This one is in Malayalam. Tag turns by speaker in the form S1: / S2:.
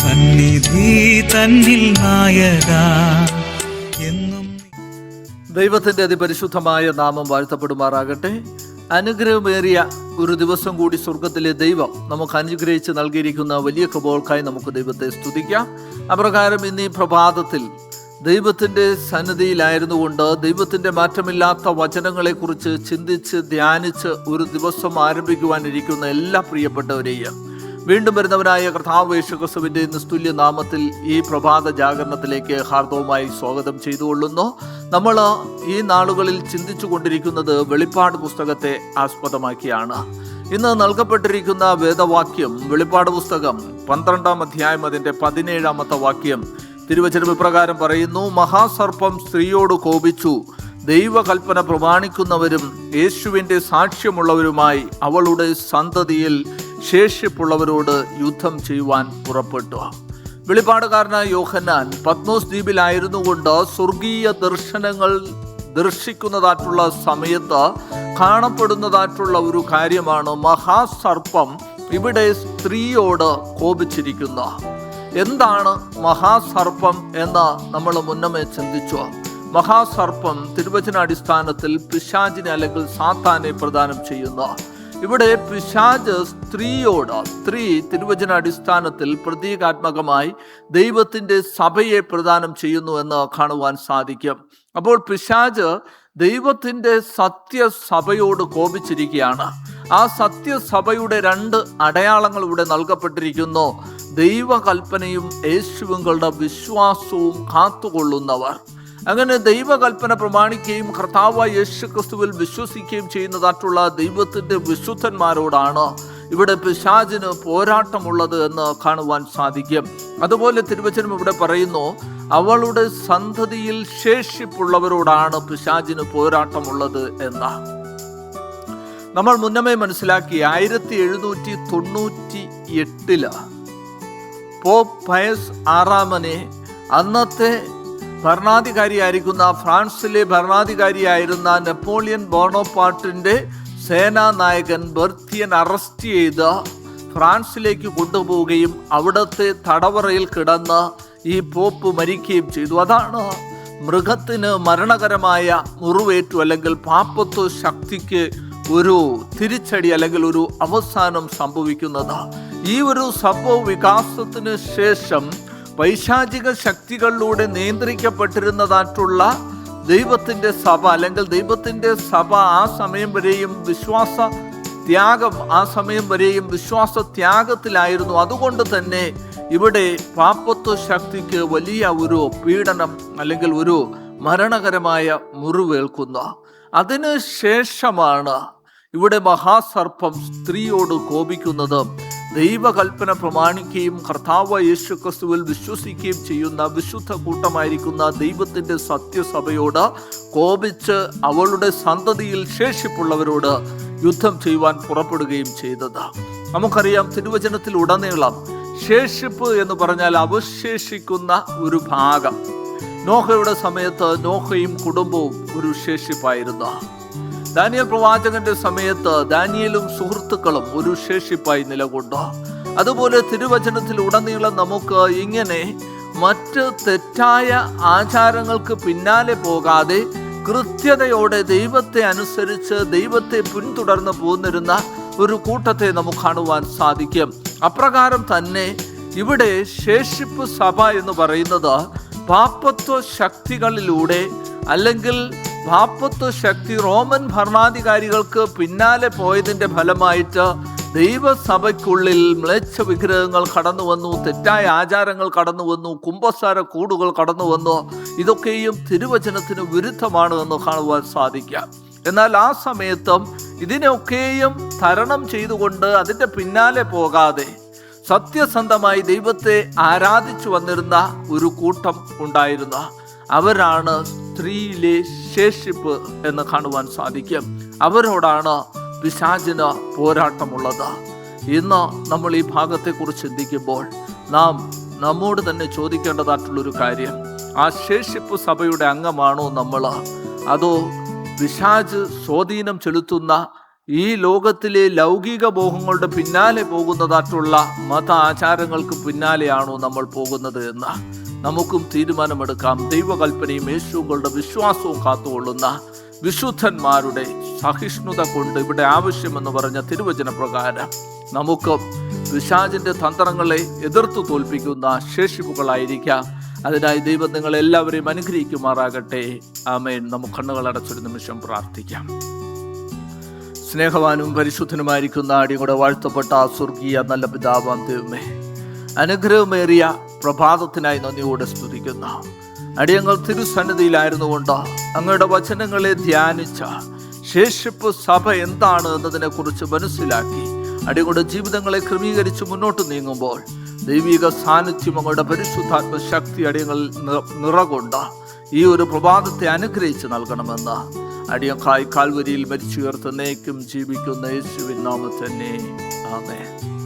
S1: സന്നിധി തന്നിൽ നായക എന്നും.
S2: ദൈവത്തിൻ്റെ അതിപരിശുദ്ധമായ നാമം വാഴ്ത്തപ്പെടുമാറാകട്ടെ. അനുഗ്രഹമേറിയ ഒരു ദിവസം കൂടി സ്വർഗത്തിലെ ദൈവം നമുക്ക് അനുഗ്രഹിച്ച് നൽകിയിരിക്കുന്ന വലിയ കൃപകൾക്കായി നമുക്ക് ദൈവത്തെ സ്തുതിക്കാം. അപ്രകാരം ഇന്ന് ഈ പ്രഭാതത്തിൽ ദൈവത്തിൻ്റെ സന്നിധിയിലായിരുന്നുകൊണ്ട് ദൈവത്തിൻ്റെ മാറ്റമില്ലാത്ത വചനങ്ങളെക്കുറിച്ച് ചിന്തിച്ച് ധ്യാനിച്ച് ഒരു ദിവസം ആരംഭിക്കുവാനിരിക്കുന്ന എല്ലാ പ്രിയപ്പെട്ടവരെയും വീണ്ടും വരുന്നവനായ കർത്താവ് യേശു ക്രിസ്തുവിന്റെ നിസ്തുല്യ നാമത്തിൽ ഈ പ്രഭാത ജാഗരണത്തിലേക്ക് ഹാർദവുമായി സ്വാഗതം ചെയ്തുകൊള്ളുന്നു. നമ്മൾ ഈ നാളുകളിൽ ചിന്തിച്ചു കൊണ്ടിരിക്കുന്നത് വെളിപ്പാട് പുസ്തകത്തെ ആസ്പദമാക്കിയാണ്. ഇന്ന് നൽകപ്പെട്ടിരിക്കുന്ന വേദവാക്യം വെളിപ്പാട് പുസ്തകം 12-ാം അധ്യായം അതിൻ്റെ 17-ാമത്തെ വാക്യം. തിരുവചനം ഇപ്രകാരം പറയുന്നു: മഹാസർപ്പം സ്ത്രീയോട് കോപിച്ചു, ദൈവകൽപ്പന പ്രമാണിക്കുന്നവരും യേശുവിൻ്റെ സാക്ഷ്യമുള്ളവരുമായി അവളുടെ സന്തതിയിൽ ശേഷിപ്പുള്ളവരോട് യുദ്ധം ചെയ്യുവാൻ പുറപ്പെട്ടു. വെളിപ്പാടുകാരനായ യോഹന്നാൻ പത്മോസ് ദ്വീപിലായിരുന്നു കൊണ്ട് സ്വർഗീയ ദർശനങ്ങൾ ദർശിക്കുന്നതായിട്ടുള്ള സമയത്ത് കാണപ്പെടുന്നതായിട്ടുള്ള ഒരു കാര്യമാണ് മഹാസർപ്പം ഇവിടെ സ്ത്രീയോട് കോപിച്ചിരിക്കുന്നു. എന്താണ് മഹാസർപ്പം എന്ന് നമ്മൾ മുന്നമേ ചിന്തിച്ചു. മഹാസർപ്പം തിരുവചനാടിസ്ഥാനത്തിൽ പിശാചിനെ അല്ലെങ്കിൽ സാത്താനെ പ്രദാനം ചെയ്യുന്നു. ഇവിടെ പിശാച് സ്ത്രീയോട്, സ്ത്രീ തിരുവചനാടിസ്ഥാനത്തിൽ പ്രതീകാത്മകമായി ദൈവത്തിൻ്റെ സഭയെ പ്രദാനം ചെയ്യുന്നു എന്ന് കാണുവാൻ സാധിക്കും. അപ്പോൾ പിശാച് ദൈവത്തിൻ്റെ സത്യസഭയോട് കോപിച്ചിരിക്കുകയാണ്. ആ സത്യസഭയുടെ 2 അടയാളങ്ങൾ ഇവിടെ നൽകപ്പെട്ടിരിക്കുന്നു: ദൈവകൽപ്പനയും യേശുവിങ്ങളുടെ വിശ്വാസവും കാത്തുകൊള്ളുന്നവർ. അങ്ങനെ ദൈവകൽപ്പന പ്രമാണിക്കുകയും കർത്താവായ യേശു ക്രിസ്തുവിൽ വിശ്വസിക്കുകയും ചെയ്യുന്നതായിട്ടുള്ള ദൈവത്തിൻ്റെ വിശുദ്ധന്മാരോടാണ് ഇവിടെ പിശാചിന് പോരാട്ടമുള്ളത് എന്ന് കാണുവാൻ സാധിക്കും. അതുപോലെ തിരുവചനം ഇവിടെ പറയുന്നു, അവളുടെ സന്തതിയിൽ ശേഷിപ്പുള്ളവരോടാണ് പിശാചിന് പോരാട്ടമുള്ളത് എന്ന്. നമ്മൾ മുന്നമേ മനസ്സിലാക്കി 1798 പോപ്പ് പയസ് 6-ാമനെ അന്നത്തെ ഭരണാധികാരിയായിരിക്കുന്ന ഫ്രാൻസിലെ ഭരണാധികാരിയായിരുന്ന നെപ്പോളിയൻ ബോണോപാർട്ടിൻ്റെ സേനാനായകൻ ബെർത്തിയൻ അറസ്റ്റ് ചെയ്ത് ഫ്രാൻസിലേക്ക് കൊണ്ടുപോവുകയും അവിടുത്തെ തടവറയിൽ കിടന്ന് ഈ പോപ്പ് മരിക്കുകയും ചെയ്തു. അതാണ് മൃഗത്തിന് മരണകരമായ മുറിവേറ്റു അല്ലെങ്കിൽ പാപ്പത്വ ശക്തിക്ക് ഒരു തിരിച്ചടി അല്ലെങ്കിൽ ഒരു അവസാനം സംഭവിക്കുന്നത്. ഈ ഒരു സംഭവ വികാസത്തിന് ശേഷം പൈശാചിക ശക്തികളിലൂടെ നിയന്ത്രിക്കപ്പെട്ടിരുന്നതായിട്ടുള്ള ദൈവത്തിൻ്റെ സഭ അല്ലെങ്കിൽ ദൈവത്തിൻ്റെ സഭ ആ സമയം വരെയും വിശ്വാസ ത്യാഗത്തിലായിരുന്നു. അതുകൊണ്ട് തന്നെ ഇവിടെ പാപ്പത്വ ശക്തിക്ക് വലിയ ഒരു പീഡനം അല്ലെങ്കിൽ ഒരു മരണകരമായ മുറിവേൽക്കുന്നു. അതിന് ശേഷമാണ് ഇവിടെ മഹാസർപ്പം സ്ത്രീയോട് കോപിക്കുന്നത്. ദൈവകൽപ്പന പ്രമാണിക്കുകയും കർത്താവ് യേശു ക്രിസ്തുവിൽ വിശ്വസിക്കുകയും ചെയ്യുന്ന വിശുദ്ധ കൂട്ടമായിരിക്കുന്ന ദൈവത്തിൻ്റെ സത്യസഭയോട് കോപിച്ച് അവളുടെ സന്തതിയിൽ ശേഷിപ്പുള്ളവരോട് യുദ്ധം ചെയ്യുവാൻ പുറപ്പെടുകയും ചെയ്തത്. നമുക്കറിയാം, തിരുവചനത്തിൽ ഉടനീളം ശേഷിപ്പ് എന്ന് പറഞ്ഞാൽ അവശേഷിക്കുന്ന ഒരു ഭാഗം. നോഹയുടെ സമയത്ത് നോഹയും കുടുംബവും ഒരു ശേഷിപ്പായിരുന്നു. ദാനിയേൽ പ്രവാചകന്റെ സമയത്ത് ദാനിയേലും സുഹൃത്തുക്കളും ഒരു ശേഷിപ്പായി നിലകൊണ്ടു. അതുപോലെ തിരുവചനത്തിൽ ഉടനീളം നമുക്ക് ഇങ്ങനെ മറ്റ് തെറ്റായ ആചാരങ്ങൾക്ക് പിന്നാലെ പോകാതെ കൃത്യതയോടെ ദൈവത്തെ അനുസരിച്ച് ദൈവത്തെ പിന്തുടർന്ന് പോന്നിരുന്ന ഒരു കൂട്ടത്തെ നമുക്ക് കാണുവാൻ സാധിക്കും. അപ്രകാരം തന്നെ ഇവിടെ ശേഷിപ്പ് സഭ എന്ന് പറയുന്നത് പാപ്പത്വ ശക്തികളിലൂടെ അല്ലെങ്കിൽ പാപ്പത്വ ശക്തി റോമൻ ഭരണാധികാരികൾക്ക് പിന്നാലെ പോയതിൻ്റെ ഫലമായിട്ട് ദൈവസഭയ്ക്കുള്ളിൽ മ്ലേച്ഛ വിഗ്രഹങ്ങൾ കടന്നു വന്നു, തെറ്റായ ആചാരങ്ങൾ കടന്നു വന്നു, കുമ്പസാര കൂടുകൾ കടന്നു വന്നു. ഇതൊക്കെയും തിരുവചനത്തിന് വിരുദ്ധമാണ് എന്ന് കാണുവാൻ സാധിക്കാം. എന്നാൽ ആ സമയത്തും ഇതിനൊക്കെയും തരണം ചെയ്തുകൊണ്ട് അതിൻ്റെ പിന്നാലെ പോകാതെ സത്യസന്ധമായി ദൈവത്തെ ആരാധിച്ചു വന്നിരുന്ന ഒരു കൂട്ടം ഉണ്ടായിരുന്നു. അവരാണ് സ്ത്രീയിലെ ശേഷിപ്പ് എന്ന് കാണുവാൻ സാധിക്കും. അവരോടാണ് പിശാചിന് പോരാട്ടമുള്ളത്. ഇന്ന് നമ്മൾ ഈ ഭാഗത്തെക്കുറിച്ച് ചിന്തിക്കുമ്പോൾ നാം നമ്മോട് തന്നെ ചോദിക്കേണ്ടതായിട്ടുള്ളൊരു കാര്യം, ആ ശേഷിപ്പ് സഭയുടെ അംഗമാണോ നമ്മൾ? അതോ പിശാച് സ്വാധീനം ചെലുത്തുന്ന ഈ ലോകത്തിലെ ലൗകിക മോഹങ്ങളുടെ പിന്നാലെ പോകുന്നതായിട്ടുള്ള മത ആചാരങ്ങൾക്ക് പിന്നാലെയാണോ നമ്മൾ പോകുന്നത് എന്ന് നമുക്കും തീരുമാനമെടുക്കാം. ദൈവകൽപ്പനയും യേശുക്കളുടെ വിശ്വാസവും കാത്തുകൊള്ളുന്ന വിശുദ്ധന്മാരുടെ സഹിഷ്ണുത കൊണ്ട് ഇവിടെ ആവശ്യമെന്ന് പറഞ്ഞ തിരുവചന പ്രകാരം നമുക്കും പിശാചിന്റെ തന്ത്രങ്ങളെ എതിർത്തു തോൽപ്പിക്കുന്ന ശേഷിപ്പുകളായിരിക്കാം. അതിനായി ദൈവം നിങ്ങളെല്ലാവരെയും അനുഗ്രഹിക്കുമാറാകട്ടെ. ആമേൻ. നമുക്ക് കണ്ണുകളടച്ചൊരു നിമിഷം പ്രാർത്ഥിക്കാം. സ്നേഹവാനും പരിശുദ്ധനുമായിരിക്കുന്ന അടിയുടെ വാഴ്ത്തപ്പെട്ട സ്വർഗീയ നല്ല പിതാവാം ദൈവമേ, അനുഗ്രഹമേറിയ പ്രഭാതത്തിനായി നന്ദിയോടെ സ്തുതിക്കുന്നു. അടിയങ്ങൾ തിരുസന്നിധിയിലായിരുന്നുകൊണ്ട് അങ്ങയുടെ വചനങ്ങളെ ധ്യാനിച്ച ശേഷിപ്പ് സഭ എന്താണ് എന്നതിനെ കുറിച്ച് മനസ്സിലാക്കി അടിയങ്ങളുടെ ജീവിതങ്ങളെ ക്രമീകരിച്ച് മുന്നോട്ട് നീങ്ങുമ്പോൾ ദൈവിക സാന്നിധ്യം അങ്ങയുടെ പരിശുദ്ധാത്മ ശക്തി അടിയങ്ങളിൽ നിറകൊണ്ട് ഈ ഒരു പ്രഭാതത്തെ അനുഗ്രഹിച്ച് നൽകണമെന്ന് അടിയക്കായി കാൽവരിയിൽ മരിച്ചുയർത്തുന്നേക്കും ജീവിക്കുന്ന യേശുവിൻ നാമത്തിൽ തന്നെ. ആമേൻ.